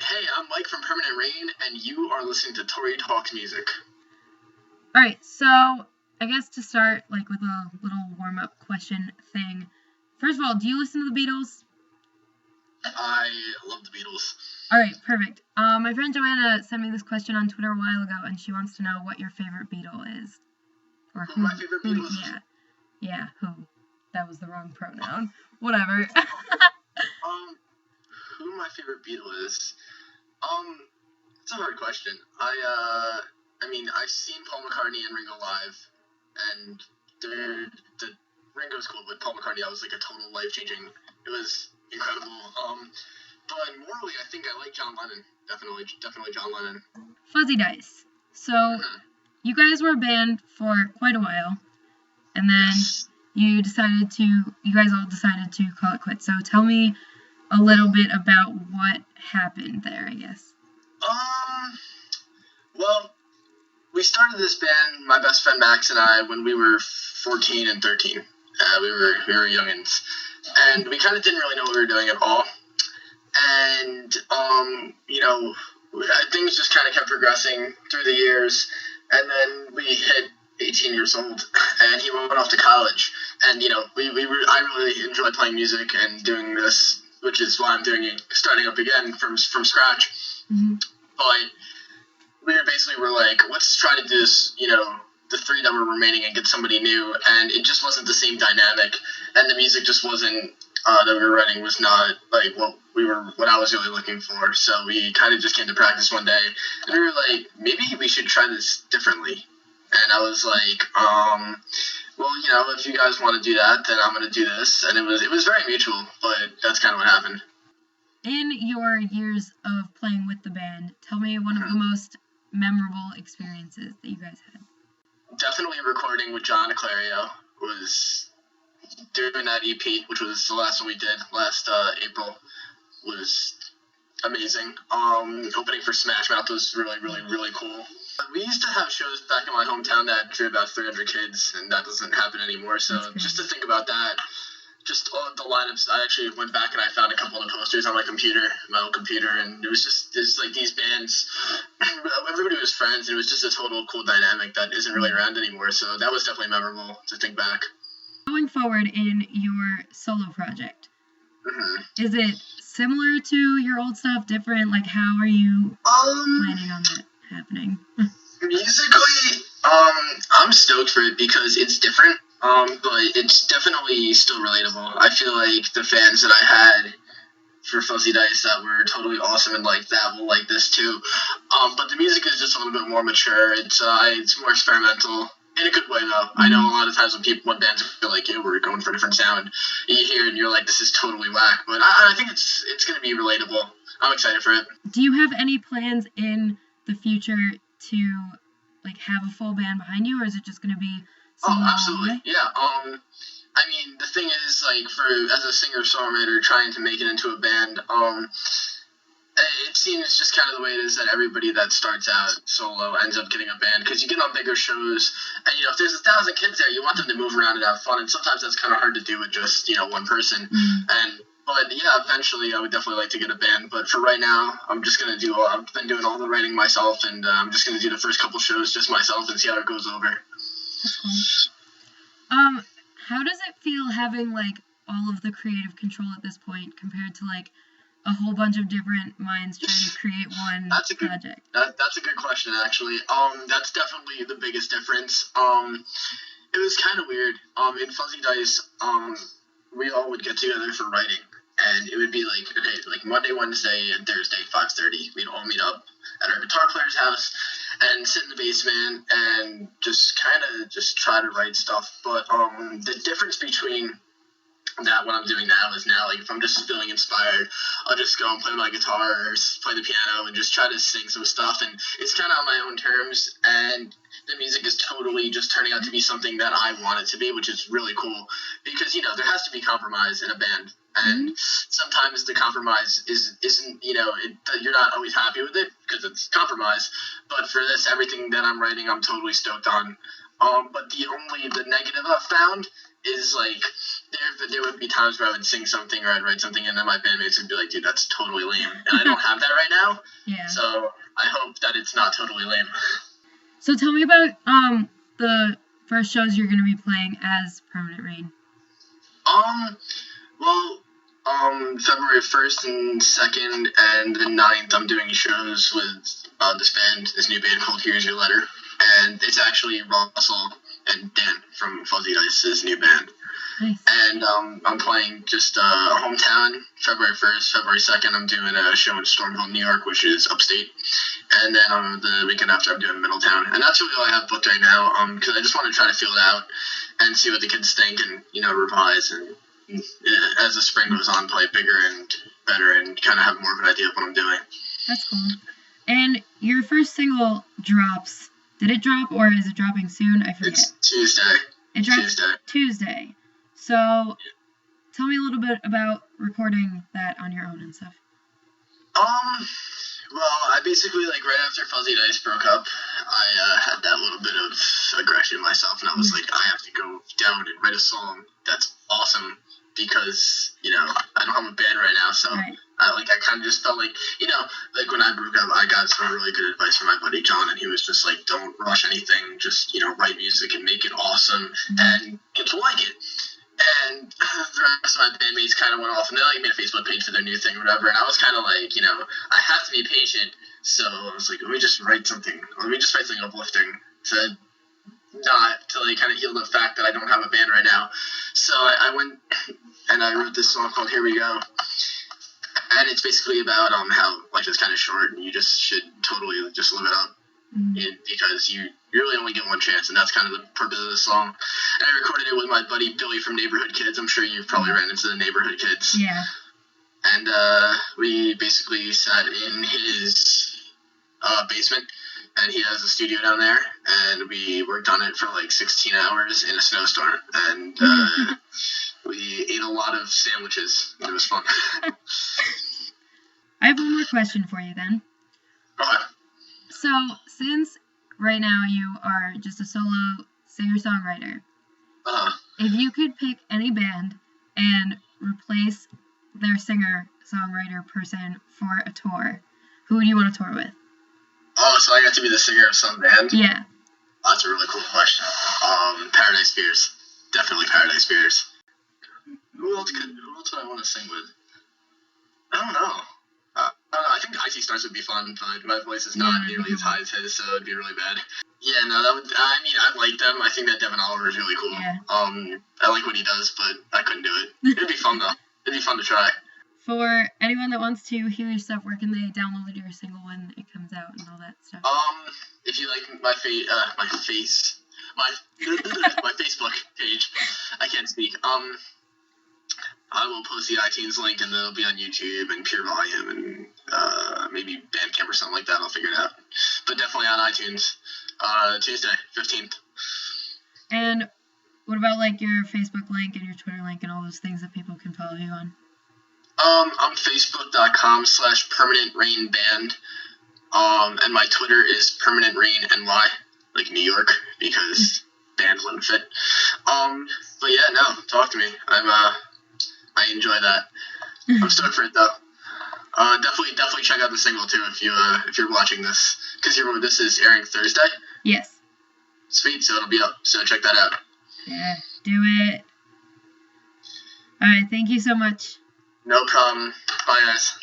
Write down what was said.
Hey, I'm Mike from Permanent Rain, and you are listening to Tori Talks Music. All right, so I guess to start, like with a little warm-up question thing. First of all, do you listen to the Beatles? I love the Beatles. All right, perfect. My friend Joanna sent me this question on Twitter a while ago, and she wants to know what your favorite Beatle is, or Who my favorite Beatle is? Yeah, who? That was the wrong pronoun. Whatever. Who my favorite Beatle is? It's a hard question. I've seen Paul McCartney and Ringo live, and the Ringo's cool, but Paul McCartney, that was like a total life-changing. It was incredible. But morally, I think I like John Lennon. Definitely John Lennon. Fuzzy Dice. So, you guys were a band for quite a while, and then you guys all decided to call it quits. So tell me a little bit about what happened there, I guess. Well, we started this band, my best friend Max and I, when we were 14 and 13. We were youngins, and we kind of didn't really know what we were doing at all. And things just kind of kept progressing through the years, and then we hit 18 years old, and he went off to college. And I really enjoy playing music and doing this, which is why I'm doing it, starting up again from scratch. Mm-hmm. But we were like, let's try to do this, the three that were remaining and get somebody new, and it just wasn't the same dynamic, and the music just wasn't that we were writing was not like what I was really looking for. So we kind of just came to practice one day, and we were like, maybe we should try this differently. And I was like, if you guys want to do that, then I'm going to do this. And it was very mutual, but that's kind of what happened. In your years of playing with the band, tell me one of the most memorable experiences that you guys had. Definitely recording with John Clario was doing that EP, which was the last one we did last April, was amazing. Opening for Smash Mouth was really, really, really cool. We used to have shows back in my hometown that drew about 300 kids, and that doesn't happen anymore. So just to think about that, just all the lineups, I actually went back and I found a couple of the posters on my old computer, and it was just like these bands, everybody was friends, and it was just a total cool dynamic that isn't really around anymore. So that was definitely memorable to think back. Going forward in your solo project, is it similar to your old stuff, different? Like, how are you planning on that happening? Musically, I'm stoked for it because it's different, but it's definitely still relatable. I feel like the fans that I had for Fuzzy Dice that were totally awesome and like that will like this too. But the music is just a little bit more mature. It's more experimental. In a good way, though. I know a lot of times when bands feel like, we're going for a different sound, you hear it and you're like, this is totally whack. But I think it's going to be relatable. I'm excited for it. Do you have any plans in the future to, like, have a full band behind you, or is it just going to be solo? Oh, absolutely. Yeah. The thing is, like, as a singer-songwriter trying to make it into a band, it seems just kind of the way it is that everybody that starts out solo ends up getting a band, because you get on bigger shows, and if there's 1,000 kids there, you want them to move around and have fun, and sometimes that's kind of hard to do with just one person. But yeah, eventually I would definitely like to get a band. But for right now, I'm just gonna I've been doing all the writing myself, and I'm just gonna do the first couple shows just myself and see how it goes over. That's cool. How does it feel having like all of the creative control at this point compared to like a whole bunch of different minds trying to create one project? That's a good question, actually. That's definitely the biggest difference. It was kind of weird. In Fuzzy Dice, we all would get together for writing, and it would be like, okay, like Monday, Wednesday, and Thursday, 5:30. We'd all meet up at our guitar player's house and sit in the basement and just kind of just try to write stuff. But the difference between that what I'm doing now is now, like, if I'm just feeling inspired, I'll just go and play my guitar or play the piano and just try to sing some stuff, and it's kind of on my own terms, and the music is totally just turning out to be something that I want it to be, which is really cool, because there has to be compromise in a band, and sometimes the compromise isn't you're not always happy with it because it's compromise. But for this, everything that I'm writing, I'm totally stoked on. But the negative I've found is, like, there would be times where I would sing something or I'd write something, and then my bandmates would be like, dude, that's totally lame. And I don't have that right now. Yeah. So I hope that it's not totally lame. So tell me about the first shows you're going to be playing as Permanent Rain. Well, February 1st and 2nd and the 9th, I'm doing shows with this new band called Here's Your Letter. And it's actually Russell and Dan from Fuzzy Dice's new band. Nice. And I'm playing just a hometown, February 1st, February 2nd, I'm doing a show in Stormville, New York, which is upstate. And then the weekend after, I'm doing Middletown. And that's really all I have booked right now, because I just want to try to feel it out and see what the kids think and, revise. And as the spring goes on, play bigger and better and kind of have more of an idea of what I'm doing. That's cool. And your first single drops. Did it drop, or is it dropping soon? I forget. It's Tuesday. It drops Tuesday. So, tell me a little bit about recording that on your own and stuff. Well, I basically, right after Fuzzy Dice broke up, I had that little bit of aggression myself, and I was like, I have to go down and write a song that's awesome, because, I don't have a band right now, so right. I kind of just felt like, when I broke up, I got some really good advice from my buddy John, and he was just like, don't rush anything, just, write music and make it awesome, and people like it. And the rest of my bandmates kind of went off, and they made a Facebook page for their new thing or whatever, and I was kind of like, I have to be patient, so I was like, let me just write something uplifting to kind of heal the fact that I don't have a band right now. So I went and I wrote this song called Here We Go, and it's basically about how life is kind of short, and you just should totally just live it up. Because you really only get one chance, and that's kind of the purpose of the song. And I recorded it with my buddy Billy from Neighborhood Kids. I'm sure you've probably ran into the Neighborhood Kids. Yeah. And we basically sat in his basement, and he has a studio down there, and we worked on it for 16 hours in a snowstorm, and we ate a lot of sandwiches. It was fun. I have one more question for you then. Okay. So, since right now you are just a solo singer-songwriter, if you could pick any band and replace their singer-songwriter person for a tour, who would you want to tour with? Oh, so I got to be the singer of some band? Yeah. Oh, that's a really cool question. Paradise Spears. Definitely Paradise Spears. Who else would I want to sing with? I don't know. I think Icy Stars would be fun, but my voice is not nearly as high as his, so it'd be really bad. Yeah, no, I like them. I think that Devin Oliver is really cool. Yeah. I like what he does, but I couldn't do it. It'd be fun, though. It'd be fun to try. For anyone that wants to hear your stuff, where can they download your single when it comes out and all that stuff? If you like my Facebook page, I can't speak. I will post the iTunes link, and then it'll be on YouTube and Pure Volume and maybe Bandcamp or something like that. I'll figure it out. But definitely on iTunes. Tuesday, 15th. And what about your Facebook link and your Twitter link and all those things that people can follow you on? I'm Facebook.com/Permanent Rain Band. And my Twitter is Permanent Rain NY, like New York, because band wouldn't fit. But yeah, no, talk to me. I enjoy that. I'm stoked for it though. Definitely check out the single too if you're watching this, because this is airing Thursday. Yes. Sweet, so it'll be up. So check that out. Yeah, do it. All right, thank you so much. No problem. Bye, guys.